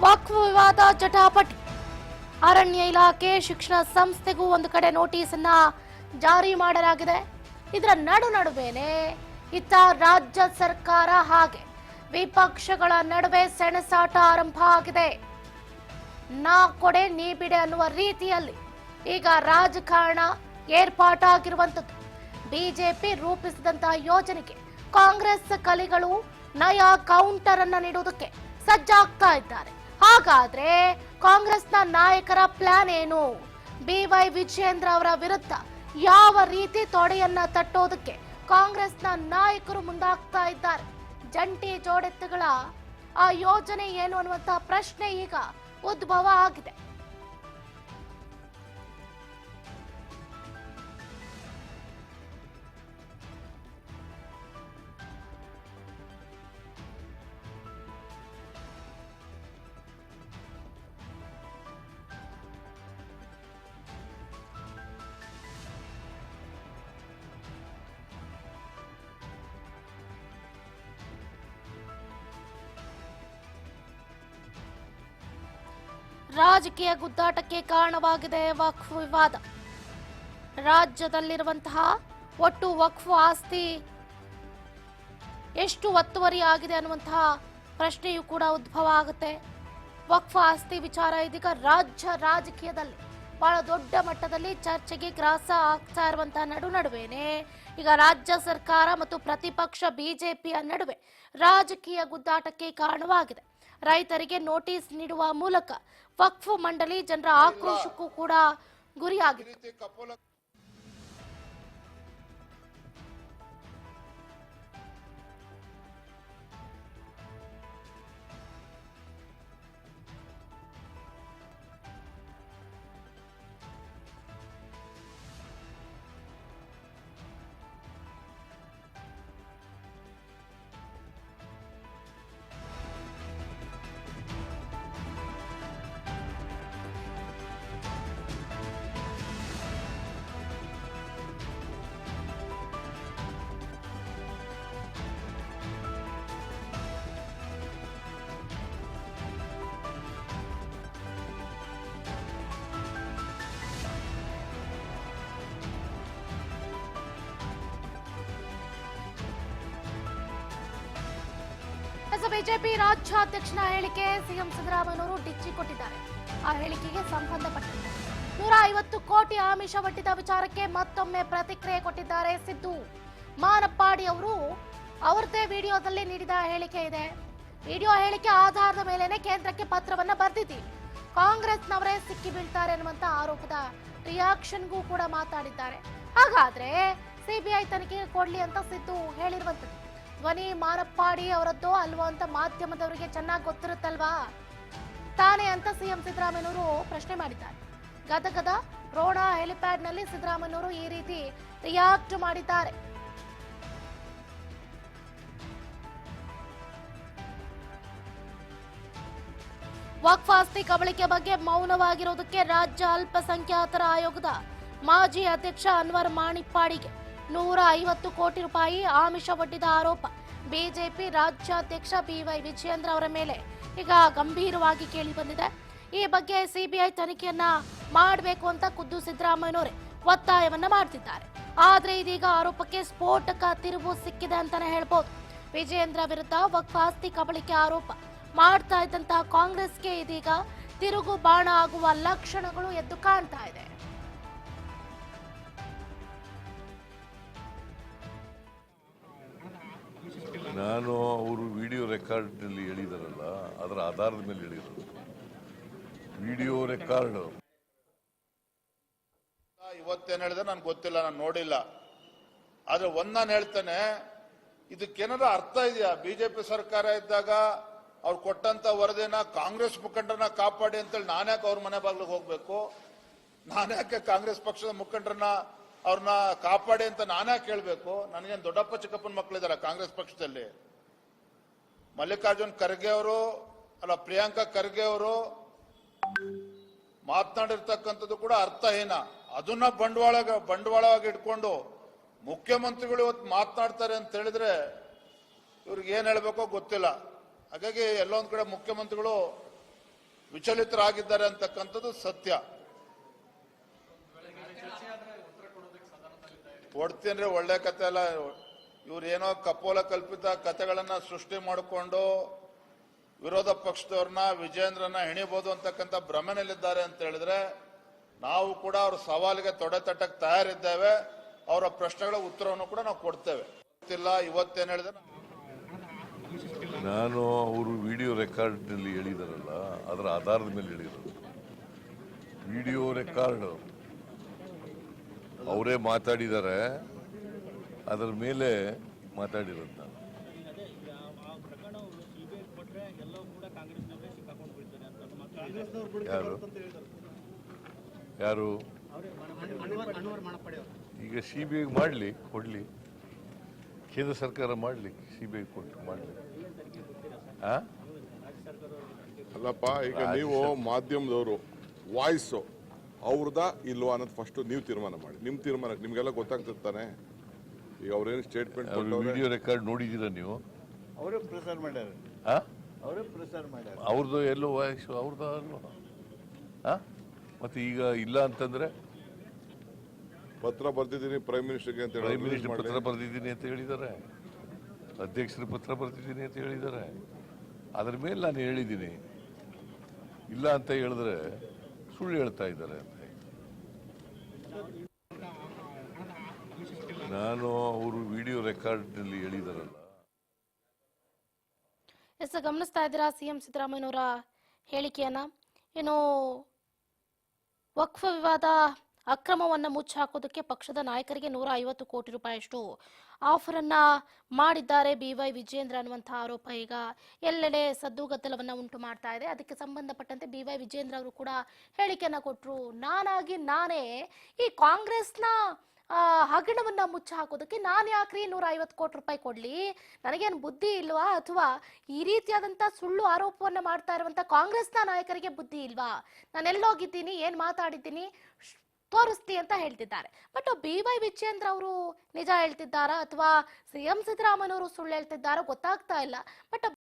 ವಕ್ಫ್ ವಿವಾದ ಜಟಾಪಟಿ. ಅರಣ್ಯ ಇಲಾಖೆ ಶಿಕ್ಷಣ ಸಂಸ್ಥೆಗೂ ಒಂದು ಕಡೆ ನೋಟಿಸ್ ಅನ್ನ ಜಾರಿ ಮಾಡಲಾಗಿದೆ. ಇದರ ನಡುವೆನೇ ಇತ್ತ ರಾಜ್ಯ ಸರ್ಕಾರ ಹಾಗೆ ವಿಪಕ್ಷಗಳ ನಡುವೆ ಸೆಣಸಾಟ ಆರಂಭ ಆಗಿದೆ. ನಾ ಕೊಡೆ ನೀ ಬಿಡೆ ಅನ್ನುವ ರೀತಿಯಲ್ಲಿ ಈಗ ರಾಜಕಾರಣ ಏರ್ಪಾಟಾಗಿರುವಂತದ್ದು. ಬಿಜೆಪಿ ರೂಪಿಸಿದಂತಹ ಯೋಜನೆಗೆ ಕಾಂಗ್ರೆಸ್ ಕಲಿಗಳು ನಯಾ ಕೌಂಟರ್ ಅನ್ನ ನೀಡುವುದಕ್ಕೆ ಸಜ್ಜಾಗ್ತಾ ಇದ್ದಾರೆ. ಹಾಗಾದ್ರೆ ಕಾಂಗ್ರೆಸ್ನ ನಾಯಕರ ಪ್ಲಾನ್ ಏನು? ಬಿವೈ ವಿಜಯೇಂದ್ರ ಅವರ ವಿರುದ್ಧ ಯಾವ ರೀತಿ ತೊಡೆಯನ್ನ ತಟ್ಟೋದಕ್ಕೆ ಕಾಂಗ್ರೆಸ್ನ ನಾಯಕರು ಮುಂದಾಗ್ತಾ ಇದ್ದಾರೆ? ಜಂಟಿ ಜೋಡೆತ್ತುಗಳ ಆ ಯೋಜನೆ ಏನು ಅನ್ನುವಂತಹ ಪ್ರಶ್ನೆ ಈಗ ಉದ್ಭವ ಆಗಿದೆ. ರಾಜಕೀಯ ಗುದ್ದಾಟಕ್ಕೆ ಕಾರಣವಾಗಿದೆ ವಕ್ಫ್ ವಿವಾದ. ರಾಜ್ಯದಲ್ಲಿರುವಂತಹ ಒಟ್ಟು ವಕ್ಫ್ ಆಸ್ತಿ ಎಷ್ಟು ಒತ್ತುವರಿ ಆಗಿದೆ ಅನ್ನುವಂತಹ ಪ್ರಶ್ನೆಯೂ ಕೂಡ ಉದ್ಭವ ಆಗುತ್ತೆ. ವಕ್ಫ್ ಆಸ್ತಿ ವಿಚಾರ ಇದೀಗ ರಾಜ್ಯ ರಾಜಕೀಯದಲ್ಲಿ ಬಹಳ ದೊಡ್ಡ ಮಟ್ಟದಲ್ಲಿ ಚರ್ಚೆಗೆ ಗ್ರಾಸ ಆಗ್ತಾ ಇರುವಂತಹ ನಡುವೆನೇ ಈಗ ರಾಜ್ಯ ಸರ್ಕಾರ ಮತ್ತು ಪ್ರತಿಪಕ್ಷ ಬಿಜೆಪಿಯ ನಡುವೆ ರಾಜಕೀಯ ಗುದ್ದಾಟಕ್ಕೆ ಕಾರಣವಾಗಿದೆ. ರೈತರಿಗೆ ನೋಟಿಸ್ ನೀಡುವ ಮೂಲಕ ವಕ್ಫ್ ಮಂಡಳಿ ಜನರ ಆಕ್ರೋಶಕ್ಕೂ ಕೂಡ ಗುರಿಯಾಗಿದೆ. ಬಿಜೆಪಿ ರಾಜ್ಯಾಧ್ಯಕ್ಷನ ಹೇಳಿಕೆ ಸಿಎಂ ಸಿದ್ದರಾಮಯ್ಯನವರು ಡಿಚ್ಚಿ ಕೊಟ್ಟಿದ್ದಾರೆ. ಆ ಹೇಳಿಕೆಗೆ ಸಂಬಂಧಪಟ್ಟಂತೆ 150 ಕೋಟಿ ಆಮಿಷ ಒಡ್ಡಿದ ವಿಚಾರಕ್ಕೆ ಮತ್ತೊಮ್ಮೆ ಪ್ರತಿಕ್ರಿಯೆ ಕೊಟ್ಟಿದ್ದಾರೆ ಸಿದ್ದು. ಮಾನಪ್ಪಾಡಿ ಅವರು ಅವರದೇ ವಿಡಿಯೋದಲ್ಲಿ ನೀಡಿದ ಹೇಳಿಕೆ ಇದೆ. ವಿಡಿಯೋ ಹೇಳಿಕೆ ಆಧಾರದ ಮೇಲೆನೆ ಕೇಂದ್ರಕ್ಕೆ ಪತ್ರವನ್ನ ಬರೆದಿದ್ದೀವಿ, ಕಾಂಗ್ರೆಸ್ನವರೇ ಸಿಕ್ಕಿ ಬೀಳ್ತಾರೆ ಅನ್ನುವಂತ ಆರೋಪದ ರಿಯಾಕ್ಷನ್ಗೂ ಕೂಡ ಮಾತಾಡಿದ್ದಾರೆ. ಹಾಗಾದ್ರೆ ಸಿಬಿಐ ತನಿಖೆಗೆ ಕೊಡ್ಲಿ ಅಂತ ಸಿದ್ದು ಹೇಳಿರುವಂತದ್ದು. ಧ್ವನಿ ಮಾನಪ್ಪಾಡಿ ಅವರದ್ದೋ ಅಲ್ವೋ ಅಂತ ಮಾಧ್ಯಮದವರಿಗೆ ಚೆನ್ನಾಗಿ ಗೊತ್ತಿರುತ್ತಲ್ವಾ, ತಾನೇ ಅಂತ ಸಿಎಂ ಸಿದ್ದರಾಮಯ್ಯನವರು ಪ್ರಶ್ನೆ ಮಾಡಿದ್ದಾರೆ. ಗದಗದ ರೋಣ ಹೆಲಿಪ್ಯಾಡ್ ನಲ್ಲಿ ಸಿದ್ದರಾಮಯ್ಯನವರು ಈ ರೀತಿ ರಿಯಾಕ್ಟ್ ಮಾಡಿದ್ದಾರೆ. ವಕ್ಫ್ ಆಸ್ತಿ ಕಬಳಿಕೆ ಬಗ್ಗೆ ಮೌನವಾಗಿರುವುದಕ್ಕೆ ರಾಜ್ಯ ಅಲ್ಪಸಂಖ್ಯಾತರ ಆಯೋಗದ ಮಾಜಿ ಅಧ್ಯಕ್ಷ ಅನ್ವರ್ ಮಾಣಿಪ್ಪಾಡಿಗೆ 150 ಕೋಟಿ ರೂಪಾಯಿ ಆಮಿಷ ಒಡ್ಡಿದ ಆರೋಪ ಬಿಜೆಪಿ ರಾಜ್ಯಾಧ್ಯಕ್ಷ ಬಿವೈ ವಿಜಯೇಂದ್ರ ಅವರ ಮೇಲೆ ಈಗ ಗಂಭೀರವಾಗಿ ಕೇಳಿ ಬಂದಿದೆ. ಈ ಬಗ್ಗೆ ಸಿಬಿಐ ತನಿಖೆಯನ್ನ ಮಾಡಬೇಕು ಅಂತ ಖುದ್ದು ಸಿದ್ದರಾಮಯ್ಯನವರೇ ಒತ್ತಾಯವನ್ನ ಮಾಡ್ತಿದ್ದಾರೆ. ಆದ್ರೆ ಇದೀಗ ಆರೋಪಕ್ಕೆ ಸ್ಫೋಟಕ ತಿರುವು ಸಿಕ್ಕಿದೆ ಅಂತಾನೆ ಹೇಳ್ಬೋದು. ವಿಜಯೇಂದ್ರ ವಿರುದ್ಧ ವಕ್ಫ್ ಆಸ್ತಿ ಕಬಳಿಕೆ ಆರೋಪ ಮಾಡ್ತಾ ಇದ್ದಂತಹ ಕಾಂಗ್ರೆಸ್ಗೆ ಇದೀಗ ತಿರುಗು ಬಾಣ ಆಗುವ ಲಕ್ಷಣಗಳು ಎದ್ದು ಕಾಣ್ತಾ ಇದೆ. ನಾನು ಅವರು ವಿಡಿಯೋ ರೆಕಾರ್ಡ್ನಲ್ಲಿ ಹೇಳಿದಾರಲ್ಲ, ಅದರ ಆಧಾರದ ಮೇಲೆ ಹೇಳಿರೋದು. ವಿಡಿಯೋ ರೆಕಾರ್ಡ್ ಇವತ್ತೇನು ಹೇಳಿದ್ರೆ ನನ್ಗೆ ಗೊತ್ತಿಲ್ಲ, ನಾನು ನೋಡಿಲ್ಲ. ಆದ್ರೆ ಒಂದ್ ನಾನು ಹೇಳ್ತೇನೆ, ಇದಕ್ಕೇನಾದ್ರು ಅರ್ಥ ಇದೆಯಾ? ಬಿಜೆಪಿ ಸರ್ಕಾರ ಇದ್ದಾಗ ಅವ್ರು ಕೊಟ್ಟಂತ ವರದಿನ ಕಾಂಗ್ರೆಸ್ ಮುಖಂಡರನ್ನ ಕಾಪಾಡಿ ಅಂತೇಳಿ ನಾನ್ಯಾಕೆ ಅವ್ರ ಮನೆ ಬಾಗ್ಲಿಗೆ ಹೋಗ್ಬೇಕು? ನಾನ್ಯಾಕೆ ಕಾಂಗ್ರೆಸ್ ಪಕ್ಷದ ಮುಖಂಡರನ್ನ ಅವ್ರನ್ನ ಕಾಪಾಡಿ ಅಂತ ನಾನ್ಯಾಕೆ ಕೇಳ್ಬೇಕು? ನನಗೇನು ದೊಡ್ಡಪ್ಪ ಚಿಕ್ಕಪ್ಪನ ಮಕ್ಕಳಿದಾರ ಕಾಂಗ್ರೆಸ್ ಪಕ್ಷದಲ್ಲಿ? ಮಲ್ಲಿಕಾರ್ಜುನ್ ಖರ್ಗೆ ಅವರು ಅಲ್ಲ, ಪ್ರಿಯಾಂಕಾ ಖರ್ಗೆ ಅವರು ಮಾತನಾಡಿರ್ತಕ್ಕಂಥದ್ದು ಕೂಡ ಅರ್ಥಹೀನ. ಅದನ್ನ ಬಂಡವಾಳವಾಗಿ ಇಟ್ಕೊಂಡು ಮುಖ್ಯಮಂತ್ರಿಗಳು ಇವತ್ತು ಮಾತನಾಡ್ತಾರೆ ಅಂತ ಹೇಳಿದ್ರೆ ಇವ್ರಿಗೆ ಏನ್ ಹೇಳ್ಬೇಕೋ ಗೊತ್ತಿಲ್ಲ. ಹಾಗಾಗಿ ಎಲ್ಲೊಂದ್ ಕಡೆ ಮುಖ್ಯಮಂತ್ರಿಗಳು ವಿಚಲಿತರಾಗಿದ್ದಾರೆ ಅಂತಕ್ಕಂಥದ್ದು ಸತ್ಯ. ಕೊಡ್ತೀನಿ, ಒಳ್ಳೆ ಕತೆ ಅಲ್ಲ. ಇವ್ರೇನೋ ಕಪೋಲ ಕಲ್ಪಿತ ಕತೆಗಳನ್ನ ಸೃಷ್ಟಿ ಮಾಡಿಕೊಂಡು ವಿರೋಧ ಪಕ್ಷದವ್ರನ್ನ ವಿಜೇಂದ್ರನ ಹೆಣಿಬಹುದು ಅಂತಕ್ಕಂಥ ಭ್ರಮೆನಲ್ಲಿದ್ದಾರೆ ಅಂತ ಹೇಳಿದ್ರೆ, ನಾವು ಕೂಡ ಅವ್ರ ಸವಾಲಿಗೆ ತೊಡೆ ತಟ್ಟಕ್ಕೆ ತಯಾರಿದ್ದೇವೆ. ಅವರ ಪ್ರಶ್ನೆಗಳ ಉತ್ತರವನ್ನು ಕೂಡ ನಾವು ಕೊಡ್ತೇವೆ. ಗೊತ್ತಿಲ್ಲ, ಇವತ್ತೇನು ಹೇಳಿದ್ರೆ ನಾನು ಅವರು ವಿಡಿಯೋ ರೆಕಾರ್ಡ್ನಲ್ಲಿ ಹೇಳಿದಾರಲ್ಲ, ಅದರ ಆಧಾರದ ಮೇಲೆ ಹೇಳಿರೋದು. ವಿಡಿಯೋ ರೆಕಾರ್ಡ್ ಅವರೇ ಮಾತಾಡಿದ್ದಾರೆ, ಅದರ ಮೇಲೆ ಮಾತಾಡಿರೋದು ನಾನು. ಯಾರು ಯಾರು ಈಗ CBI ಮಾಡಲಿ, ಕೊಡ್ಲಿ, ಕೇಂದ್ರ ಸರ್ಕಾರ ಮಾಡಲಿ, CBI ಕೊಟ್ಟು ಮಾಡಲಿ. ಅಲ್ಲಪ್ಪ, ಈಗ ನೀವು ಮಾಧ್ಯಮದವರು ವಾಯ್ಸ್ ಅವ್ರದಾ ಇಲ್ವಾ ಅನ್ನೋದು ಫಸ್ಟ್ ನೀವು ತೀರ್ಮಾನ ಮಾಡಿ. ನಿಮ್ಮ ತೀರ್ಮಾನಕ್ಕೆ ನಿಮ್ಗೆಲ್ಲ ಗೊತ್ತಾಗ್ತಿರ್ತಾನೆ. ಈಗ ಅವ್ರೇನು ಸ್ಟೇಟ್ಮೆಂಟ್ ವಿಡಿಯೋ ರೆಕಾರ್ಡ್ ನೋಡಿದ್ದೀರಾ ನೀವು? ಅವರೇ ಪ್ರಸಾರ ಮಾಡ್ಯಾರ, ಆ? ಅವರೇ ಪ್ರಸಾರ ಮಾಡ್ಯಾರ. ಅವ್ರದ್ದು ಎಲ್ಲೋ ವಾಯ್ಸ್ ಅವ್ರದ್ದು ಅಲ್ವಾ? ಮತ್ತೆ ಈಗ ಇಲ್ಲ ಅಂತಂದ್ರೆ ಪತ್ರ ಬರ್ತಿದ್ದೀನಿ ಪ್ರೈಮ್ ಮಿನಿಸ್ಟರ್ಗೆ ಅಂತ ಪ್ರೈಮ್ ಮಿನಿಸ್ಟರ್ ಪತ್ರ ಬರೆದಿದ್ದೀನಿ ಅಂತ ಹೇಳಿದ್ದಾರೆ, ಅಧ್ಯಕ್ಷರು ಪತ್ರ ಬರೆದಿದ್ದೀನಿ ಅಂತ ಹೇಳಿದ್ದಾರೆ. ಅದ್ರ ಮೇಲೆ ನಾನು ಹೇಳಿದ್ದೀನಿ. ಇಲ್ಲ ಅಂತ ಹೇಳಿದ್ರೆ ಸುಳ್ಳು ಹೇಳ್ತಾ ಇದ್ದಾರೆ ಅಂತ. ನಾನು ಅವರು ವಿಡಿಯೋ ರೆಕಾರ್ಡ್ನಲ್ಲಿ ಹೇಳಿದಾರಲ್ಲ. ಎಸ್, ಗಮನಿಸ್ತಾ ಇದ್ದೀರಾ CM ಸಿದ್ದರಾಮಯ್ಯನವರ ಹೇಳಿಕೆಯನ್ನ. ಏನು ವಕ್ಫ್ ವಿವಾದ ಅಕ್ರಮವನ್ನ ಮುಚ್ಚಾಕೋದಕ್ಕೆ ಪಕ್ಷದ ನಾಯಕರಿಗೆ 150 ಕೋಟಿ ರೂಪಾಯಿಯಷ್ಟು ಆಫರ್ ಅನ್ನ ಮಾಡಿದ್ದಾರೆ BY ವಿಜೇಂದ್ರ ಅನ್ನುವಂತಹ ಆರೋಪ ಈಗ ಎಲ್ಲೆಡೆ ಸದ್ದುಗದ್ದಲವನ್ನ ಉಂಟು ಮಾಡ್ತಾ ಇದೆ. ಅದಕ್ಕೆ ಸಂಬಂಧಪಟ್ಟಂತೆ BY ವಿಜೇಂದ್ರ ಅವರು ಕೂಡ ಹೇಳಿಕೆಯನ್ನ ಕೊಟ್ಟರು. ನಾನೇ ಈ ಕಾಂಗ್ರೆಸ್ನ ಹಗರಣವನ್ನ ಮುಚ್ಚ ಹಾಕೋದಕ್ಕೆ ನಾನು ಯಾಕ್ರಿ 150 ಕೋಟಿ ರೂಪಾಯಿ ಕೊಡ್ಲಿ? ನನಗೇನು ಬುದ್ಧಿ ಇಲ್ವಾ? ಅಥವಾ ಈ ರೀತಿಯಾದಂಥ ಸುಳ್ಳು ಆರೋಪವನ್ನ ಮಾಡ್ತಾ ಇರುವಂತ ಕಾಂಗ್ರೆಸ್ನ ನಾಯಕರಿಗೆ ಬುದ್ಧಿ ಇಲ್ವಾ? ನಾನು ಎಲ್ಲೋಗಿದ್ದೀನಿ, ಏನ್ ಮಾತಾಡಿದ್ದೀನಿ ತೋರಿಸ್ತಿ ಅಂತ ಹೇಳ್ತಿದ್ದಾರೆ. ಬಟ್ BY ವಿಜೇಂದ್ರ ಅವರು ನಿಜ ಹೇಳ್ತಿದ್ದಾರಾ ಅಥವಾ CM ಸಿದ್ದರಾಮಯ್ಯನವರು ಸುಳ್ಳು ಹೇಳ್ತಿದ್ದಾರಾ ಗೊತ್ತಾಗ್ತಾ ಇಲ್ಲ. ಬಟ್